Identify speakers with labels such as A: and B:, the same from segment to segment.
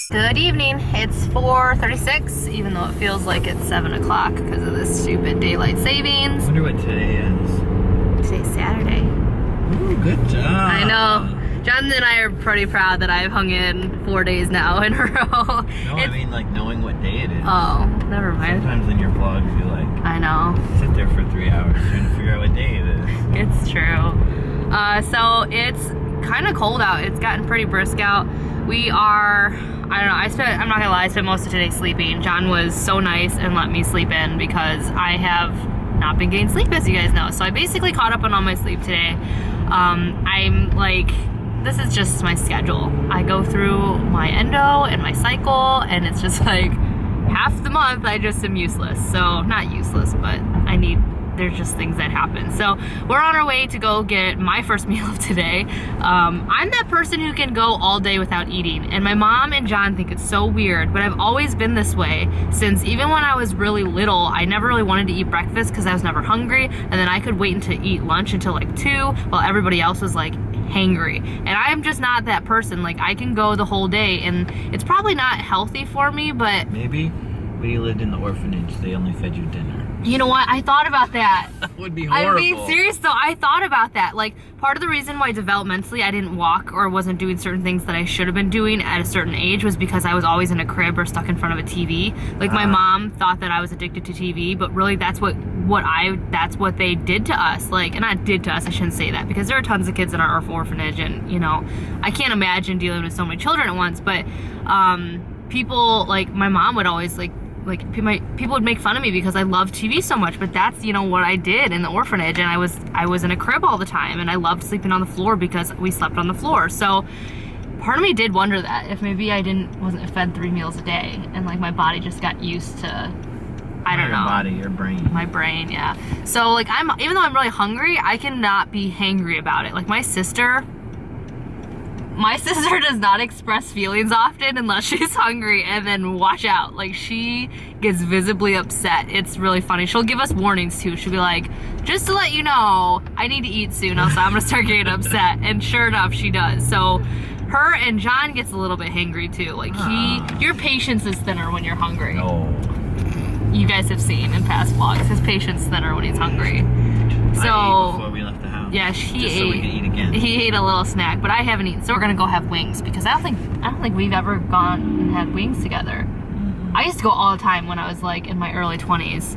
A: Good evening. It's 4:36, even though it feels like it's 7 o'clock because of this stupid daylight savings.
B: I wonder what today is.
A: Today's Saturday.
B: Ooh, good job.
A: I know. John and I are pretty proud that I've hung in 4 days now in a row.
B: No, I mean like knowing what day it is.
A: Oh, never mind.
B: Sometimes in your vlogs you like
A: I know.
B: sit there for 3 hours trying to figure out what day it is.
A: It's true. So it's kind of cold out. It's gotten pretty brisk out. We are, I don't know, I'm not gonna lie, I spent most of today sleeping. John was so nice and let me sleep in because I have not been getting sleep, as you guys know. So I basically caught up on all my sleep today. I'm like, this is just my schedule. I go through my endo and my cycle, and it's just like half the month I just am useless. So not useless, but there's just things that happen. So we're on our way to go get my first meal of today. I'm that person who can go all day without eating, and my mom and John think it's so weird, but I've always been this way since even when I was really little. I never really wanted to eat breakfast because I was never hungry, and then I could wait to eat lunch until like 2 while everybody else was like hangry. And I'm just not that person. Like, I can go the whole day, and it's probably not healthy for me, but
B: maybe when you lived in the orphanage they only fed you dinner.
A: You know what? I thought about that.
B: That would be horrible.
A: I'm being serious though. I thought about that. Like, part of the reason why developmentally I didn't walk or wasn't doing certain things that I should have been doing at a certain age was because I was always in a crib or stuck in front of a TV. Like, my mom thought that I was addicted to TV, but really that's what they did to us. Like, and not did to us, I shouldn't say that, because there are tons of kids in our orphanage, and you know, I can't imagine dealing with so many children at once. But people, like my mom would always people would make fun of me because I loved TV so much, but that's, you know, what I did in the orphanage, and I was in a crib all the time, and I loved sleeping on the floor because we slept on the floor. So part of me did wonder that if maybe I wasn't fed 3 meals a day, and like my body just got used to, I don't know. Your body,
B: your brain.
A: My brain, yeah. So like even though I'm really hungry, I cannot be hangry about it. Like my sister does not express feelings often unless she's hungry, and then watch out, like she gets visibly upset. It's really funny. She'll give us warnings too. She'll be like, just to let you know, I need to eat soon, else I'm gonna start getting upset. And sure enough, she does. So her and John gets a little bit hangry too. Like your patience is thinner when you're hungry.
B: No.
A: You guys have seen in past vlogs, his patience is thinner when he's hungry. So
B: I ate before we left the house.
A: Yeah, he ate.
B: So we could eat again.
A: He ate a little snack, but I haven't eaten. So we're gonna go have wings because I don't think we've ever gone and had wings together. I used to go all the time when I was like in my early 20s.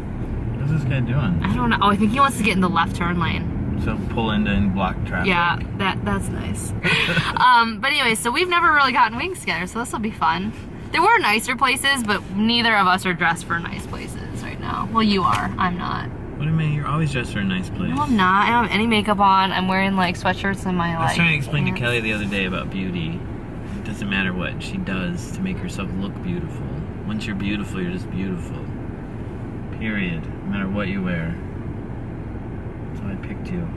B: What's this guy doing?
A: I don't know. Oh, I think he wants to get in the left turn lane.
B: So pull into and block traffic.
A: Yeah, that's nice. But anyway, so we've never really gotten wings together, so this will be fun. There were nicer places, but neither of us are dressed for nice places right now. Well, you are. I'm not.
B: What do you mean? You're always dressed for a nice place.
A: No, I'm not. I don't have any makeup on. I'm wearing like sweatshirts and my
B: I was trying to explain
A: pants.
B: to Kelly the other day about beauty. It doesn't matter what she does to make herself look beautiful. Once you're beautiful, you're just beautiful. Period. No matter what you wear. That's why I picked you.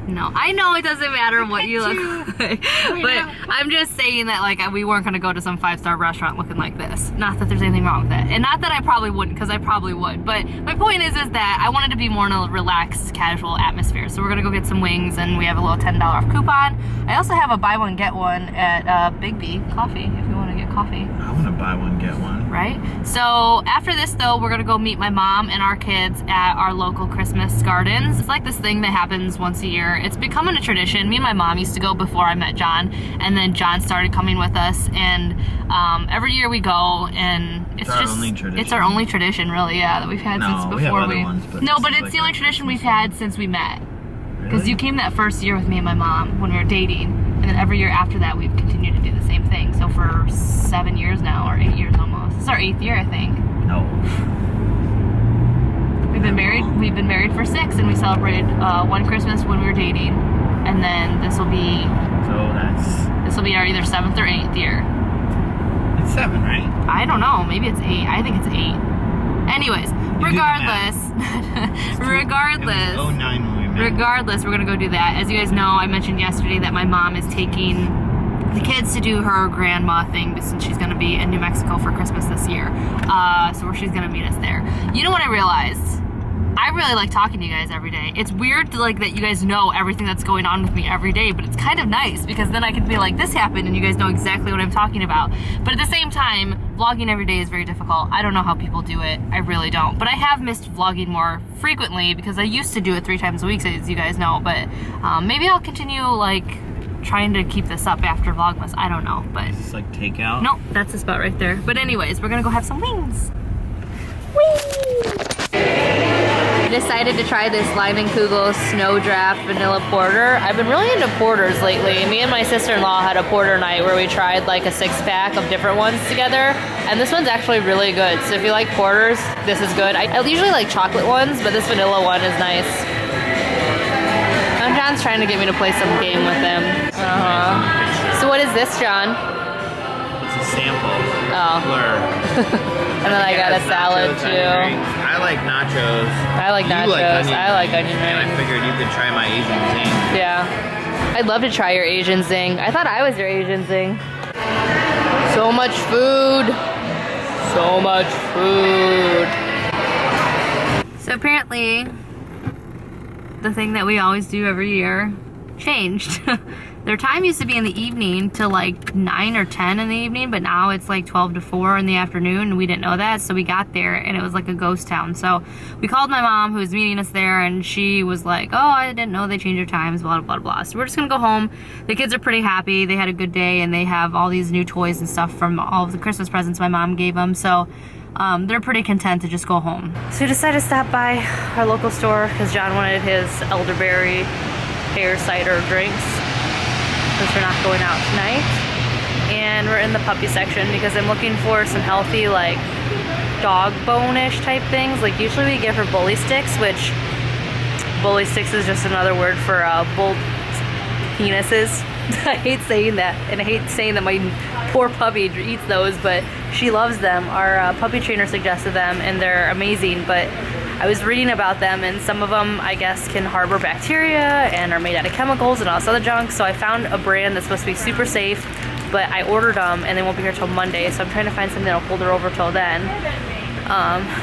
A: No, I know it doesn't matter what you look like, but I'm just saying that like we weren't gonna go to some 5-star restaurant looking like this. Not that there's anything wrong with that, and not that I probably wouldn't, because I probably would. But my point is that I wanted to be more in a relaxed, casual atmosphere. So we're gonna go get some wings, and we have a little $10 off coupon. I also have a buy one get one at Big B Coffee if you want to get coffee.
B: I want to buy one get one.
A: Right. So after this though, we're gonna go meet my mom and our kids at our local Christmas gardens. It's like this thing that happens once a year. It's becoming a tradition. Me and my mom used to go before I met John, and then John started coming with us, and every year we go, and it's our only tradition really, yeah, that we've had since before
B: we have other ones, but
A: it's the only tradition we've had since we met. Because you came that first year with me and my mom when we were dating, and then every year after that we've continued to do the same thing. So for 7 years now, or 8 years almost. This is our 8th year, I think.
B: No.
A: We've been married for 6, and we celebrated one Christmas when we were dating, and then this will be our either 7th or 8th year.
B: It's 7, right?
A: I don't know, maybe it's 8. I think it's 8. Anyways, regardless,
B: It was 09 when we met.
A: Regardless, we're gonna go do that. As you guys know, I mentioned yesterday that my mom is taking the kids to do her grandma thing since she's gonna be in New Mexico for Christmas this year. So she's gonna meet us there. You know what I realized? I really like talking to you guys every day. It's weird to like that you guys know everything that's going on with me every day, but it's kind of nice because then I can be like, this happened and you guys know exactly what I'm talking about. But at the same time, vlogging every day is very difficult. I don't know how people do it. I really don't. But I have missed vlogging more frequently because I used to do it 3 times a week, as you guys know. But maybe I'll continue like trying to keep this up after Vlogmas. I don't know, but...
B: Is this like takeout?
A: Nope, that's the spot right there. But anyways, we're gonna go have some wings. Whee! I decided to try this Leinenkugel Snow Draft Vanilla Porter. I've been really into porters lately. Me and my sister-in-law had a porter night where we tried like a 6-pack of different ones together. And this one's actually really good. So if you like porters, this is good. I usually like chocolate ones, but this vanilla one is nice. John's trying to get me to play some game with him. So what is this, John?
B: It's a sample.
A: Oh.
B: Blur.
A: And then I got a salad too.
B: I like nachos.
A: I like nachos. I like onion rings.
B: And I figured you could try my Asian zing.
A: Yeah. I'd love to try your Asian zing. I thought I was your Asian zing. So much food. So much food. So apparently, the thing that we always do every year changed. Their time used to be in the evening till like 9 or 10 in the evening, but now it's like 12 to 4 in the afternoon, and we didn't know that, so we got there and it was like a ghost town. So we called my mom, who was meeting us there, and she was like, oh, I didn't know they changed their times, blah, blah, blah. So we're just gonna go home. The kids are pretty happy. They had a good day, and they have all these new toys and stuff from all of the Christmas presents my mom gave them, so they're pretty content to just go home. So we decided to stop by our local store because John wanted his elderberry pear cider drinks, since we're not going out tonight. And we're in the puppy section because I'm looking for some healthy, like, dog bone-ish type things. Like, usually we give her bully sticks, which bully sticks is just another word for bull penises. I hate saying that, and I hate saying that my poor puppy eats those, but she loves them. Our puppy trainer suggested them, and they're amazing, but I was reading about them, and some of them, I guess, can harbor bacteria and are made out of chemicals and all this other junk, so I found a brand that's supposed to be super safe, but I ordered them, and they won't be here till Monday, so I'm trying to find something that'll hold her over till then.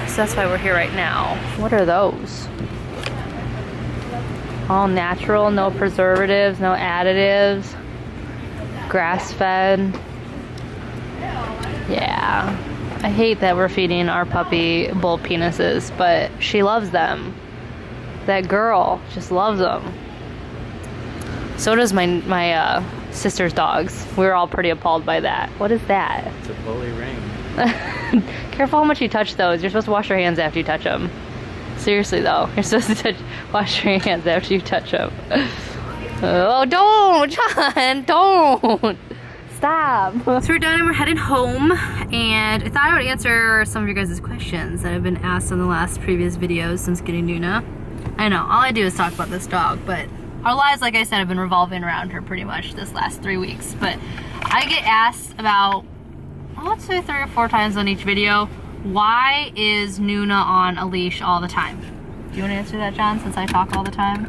A: So that's why we're here right now. What are those? All natural, no preservatives, no additives, grass-fed. Yeah. I hate that we're feeding our puppy bull penises, but she loves them. That girl just loves them. So does my sister's dogs. We were all pretty appalled by that. What is that?
B: It's a bully ring.
A: Careful how much you touch those. You're supposed to wash your hands after you touch them. Seriously though, you're supposed to wash your hands after you touch them. Oh, don't, John, don't. Stop. So we're done and we're heading home, and I thought I would answer some of your guys' questions that have been asked in the last previous videos since getting Nuna. I know, all I do is talk about this dog, but our lives, like I said, have been revolving around her pretty much this last 3 weeks. But I get asked about, let's say 3 or 4 times on each video, why is Nuna on a leash all the time? Do you want to answer that, John, since I talk all the time?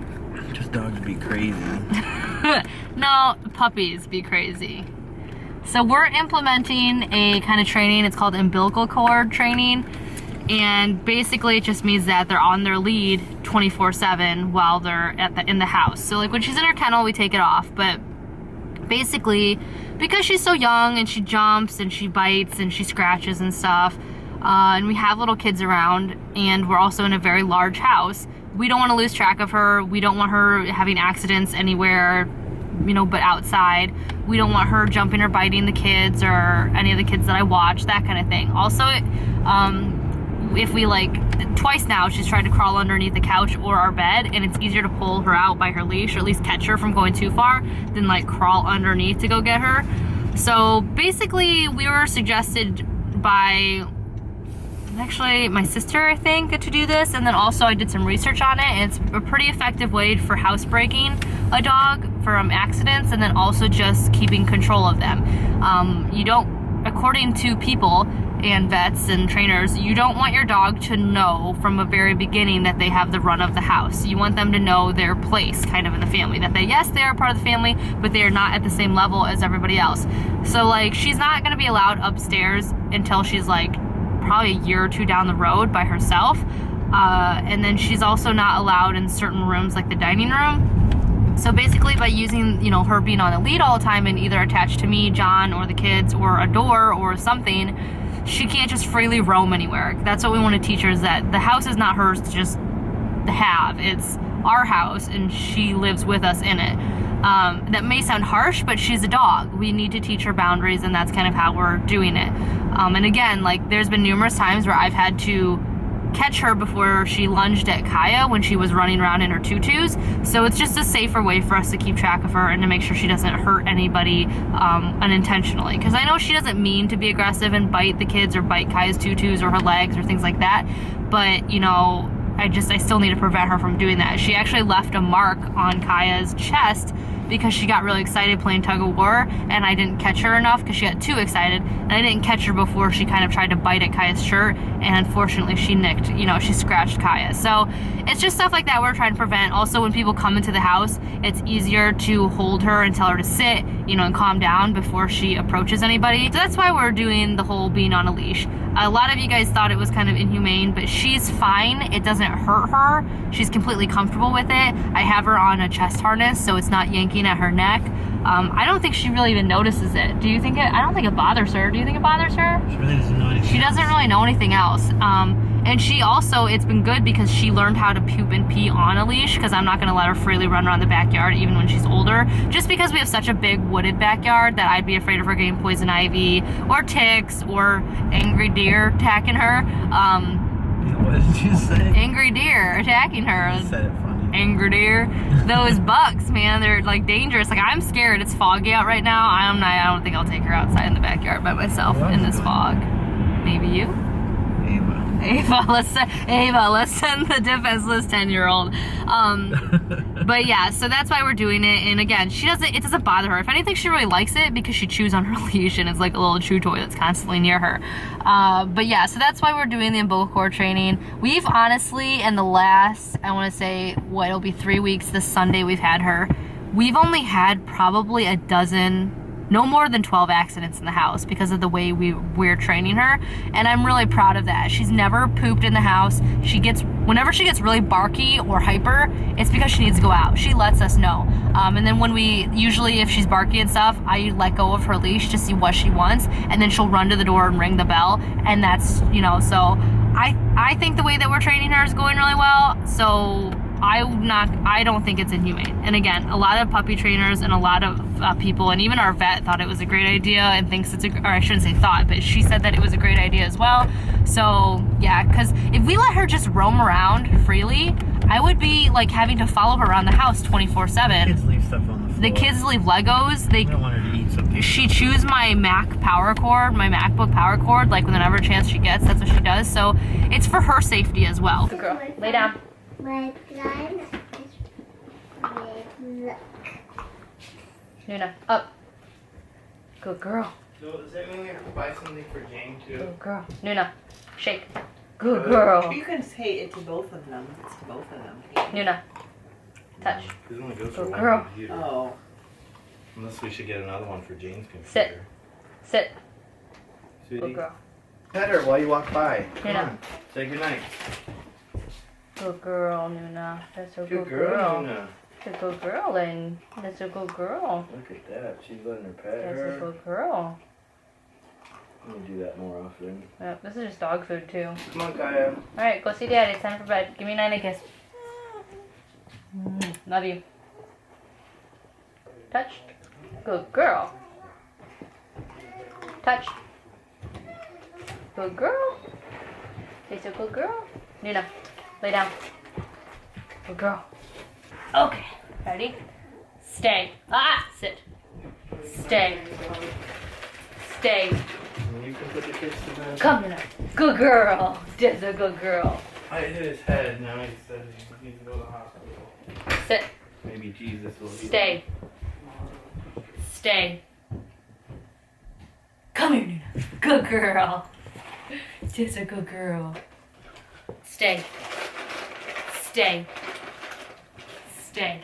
B: Just dogs be crazy.
A: No, puppies be crazy. So we're implementing a kind of training, it's called umbilical cord training, and basically it just means that they're on their lead 24/7 while they're in the house. So like when she's in her kennel, we take it off, but basically because she's so young and she jumps and she bites and she scratches and stuff, and we have little kids around, and we're also in a very large house, we don't want to lose track of her. We don't want her having accidents anywhere, you know, but outside. We don't want her jumping or biting the kids or any of the kids that I watch, that kind of thing. Also, if we twice now, she's tried to crawl underneath the couch or our bed, and it's easier to pull her out by her leash, or at least catch her from going too far, than like crawl underneath to go get her. So basically, we were suggested by actually my sister, I think, to do this, and then also I did some research on it, and it's a pretty effective way for housebreaking a dog from accidents, and then also just keeping control of them. You don't, according to people and vets and trainers, you don't want your dog to know from a very beginning that they have the run of the house. You want them to know their place kind of in the family, that yes, they are part of the family, but they are not at the same level as everybody else. So like, she's not gonna be allowed upstairs until she's like probably a year or 2 down the road by herself. And then she's also not allowed in certain rooms like the dining room. So basically by using, you know, her being on a lead all the time and either attached to me, John, or the kids, or a door or something, she can't just freely roam anywhere. That's what we want to teach her, is that the house is not hers to just have. It's our house and she lives with us in it. That may sound harsh, but she's a dog. We need to teach her boundaries, and that's kind of how we're doing it. And again, like, there's been numerous times where I've had to catch her before she lunged at Kaya when she was running around in her tutus. So it's just a safer way for us to keep track of her and to make sure she doesn't hurt anybody unintentionally. Because I know she doesn't mean to be aggressive and bite the kids or bite Kaya's tutus or her legs or things like that. But, you know, I still need to prevent her from doing that. She actually left a mark on Kaya's chest because she got really excited playing tug of war, and I didn't catch her enough because she got too excited, and I didn't catch her before she kind of tried to bite at Kaya's shirt, and unfortunately she nicked, you know, she scratched Kaya. So it's just stuff like that we're trying to prevent. Also, when people come into the house, it's easier to hold her and tell her to sit, you know, and calm down before she approaches anybody. So that's why we're doing the whole being on a leash. A lot of you guys thought it was kind of inhumane, but she's fine. It doesn't hurt her. She's completely comfortable with it. I have her on a chest harness, so it's not yanking at her neck. I don't think she really even notices it. Do you think it? I don't think it bothers her. Do you think it bothers her?
B: She really doesn't know anything.
A: She doesn't really know anything else. And she also, it's been good because she learned how to poop and pee on a leash, because I'm not going to let her freely run around the backyard even when she's older, just because we have such a big wooded backyard that I'd be afraid of her getting poison ivy or ticks or angry deer attacking her.
B: What did you say?
A: Angry deer attacking her.
B: You said it funny.
A: Angry deer. Those bugs, man, they're like dangerous. Like, I'm scared. It's foggy out right now. I don't think I'll take her outside in the backyard by myself in this fog. Maybe you? Ava, let's send the defenseless 10-year-old. But yeah, so that's why we're doing it. And again, it doesn't bother her. If anything, she really likes it because she chews on her leash, and it's like a little chew toy that's constantly near her. But yeah, so that's why we're doing the umbilical cord training. We've honestly, in the last, I want to say, it'll be 3 weeks this Sunday we've had her. We've only had probably a dozen, no more than 12 accidents in the house because of the way we're training her, and I'm really proud of that. She's never pooped in the house. Whenever she gets really barky or hyper, it's because she needs to go out. She lets us know. And then usually if she's barky and stuff, I let go of her leash to see what she wants, and then she'll run to the door and ring the bell, and that's, you know, so I think the way that we're training her is going really well, so I don't think it's inhumane. And again, a lot of puppy trainers and a lot of people, and even our vet, thought it was a great idea and thinks or I shouldn't say thought, but she said that it was a great idea as well. So yeah, because if we let her just roam around freely, I would be like having to follow her around the house 24/7.
B: Kids leave stuff on the floor.
A: The kids leave Legos.
B: I don't want her to eat something.
A: She chews my MacBook power cord, like whenever chance she gets, that's what she does. So it's for her safety as well. Good girl, lay down.
C: My plan is look.
A: Nuna, up. Good girl.
B: So does that mean we have to buy something for Jane too?
A: Good girl. Nuna, shake. Good girl.
D: You can say it to both of them. It's to both of them.
A: Nuna, touch.
E: This only goes for
A: Good
E: one
A: girl.
E: computer.
D: Oh.
E: Unless we should get another one for Jane's computer.
A: Sit. Sit.
E: Sweetie.
A: Good girl.
E: Pet her while you walk by. Come
A: Nuna.
E: on. Say goodnight.
A: Good girl, Nuna. That's a
E: Good
A: good
E: girl,
A: girl.
E: Nuna.
A: That's a good girl, and that's a good girl.
E: Look at that. She's letting her pet
A: That's a
E: her.
A: good girl.
E: Let me do that more often.
A: Yep, this is just dog food too.
E: Come on, Kaya.
A: Alright, go see Daddy. It's time for bed. Give me a night kiss. Love you. Touch. Good girl. Touch. Good girl. She's a good girl. Nuna, lay down. Good girl. Okay, ready? Stay. Sit. Stay. Stay.
E: You can put the kids to bed.
A: Come, Nuna. Good girl. That's a good girl.
E: I hit his head. Now he said he needs to go to the hospital.
A: Sit.
E: Maybe Jesus will heal.
A: Stay. Stay. Come here, Nuna. Good girl. Just a good girl. Stay. Stay. Stay.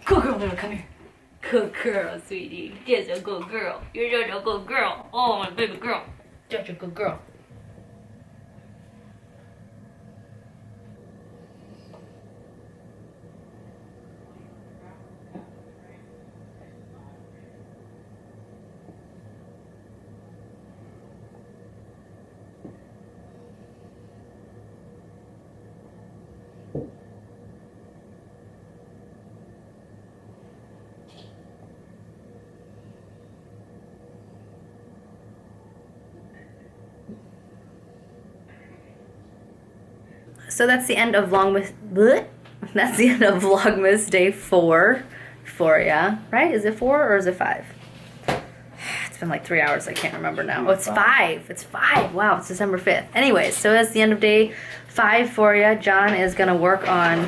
A: Good girl, Nuna. Come here. Good girl, sweetie. Just a good girl. You're such a good girl. Oh, my baby girl. Such a good girl. So that's the end of Vlogmas. Bleh. That's the end of Vlogmas day 4 for ya. Right? Is it 4 or is it 5? It's been like 3 hours. I can't remember now. Oh, it's 5. It's 5. Wow, it's December 5th. Anyways, so that's the end of day 5 for ya. John is gonna work on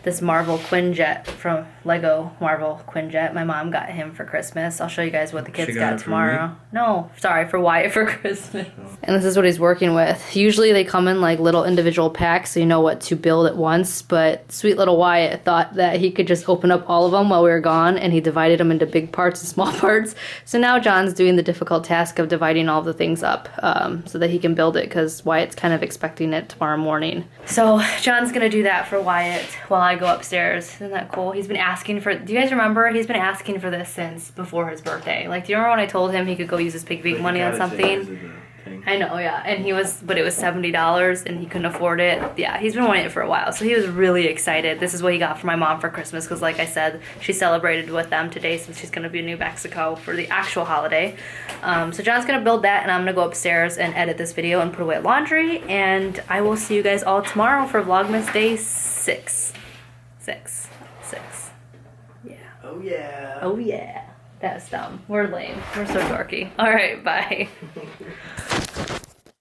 A: this Marvel Quinjet from Lego Marvel Quinjet. My mom got him for Christmas. I'll show you guys what the kids
B: She got
A: got
B: it for
A: tomorrow. No, sorry, for Wyatt for Christmas. And this is what he's working with. Usually they come in like little individual packs so you know what to build at once, but sweet little Wyatt thought that he could just open up all of them while we were gone, and he divided them into big parts and small parts. So now John's doing the difficult task of dividing all the things up so that he can build it, because Wyatt's kind of expecting it tomorrow morning. So John's gonna do that for Wyatt while I go upstairs. Isn't that cool? He's been asking for, do you guys remember? He's been asking for this since before his birthday. Like, do you remember when I told him he could go use his piggy bank money on something? I know, yeah. And he was, but it was $70 and he couldn't afford it. Yeah, he's been wanting it for a while. So he was really excited. This is what he got for my mom for Christmas, because like I said, she celebrated with them today since she's gonna be in New Mexico for the actual holiday. So John's gonna build that, and I'm gonna go upstairs and edit this video and put away laundry, and I will see you guys all tomorrow for Vlogmas day 6. 6. Yeah.
B: Oh yeah.
A: Oh yeah. That's dumb. We're lame. We're so dorky. All right, bye.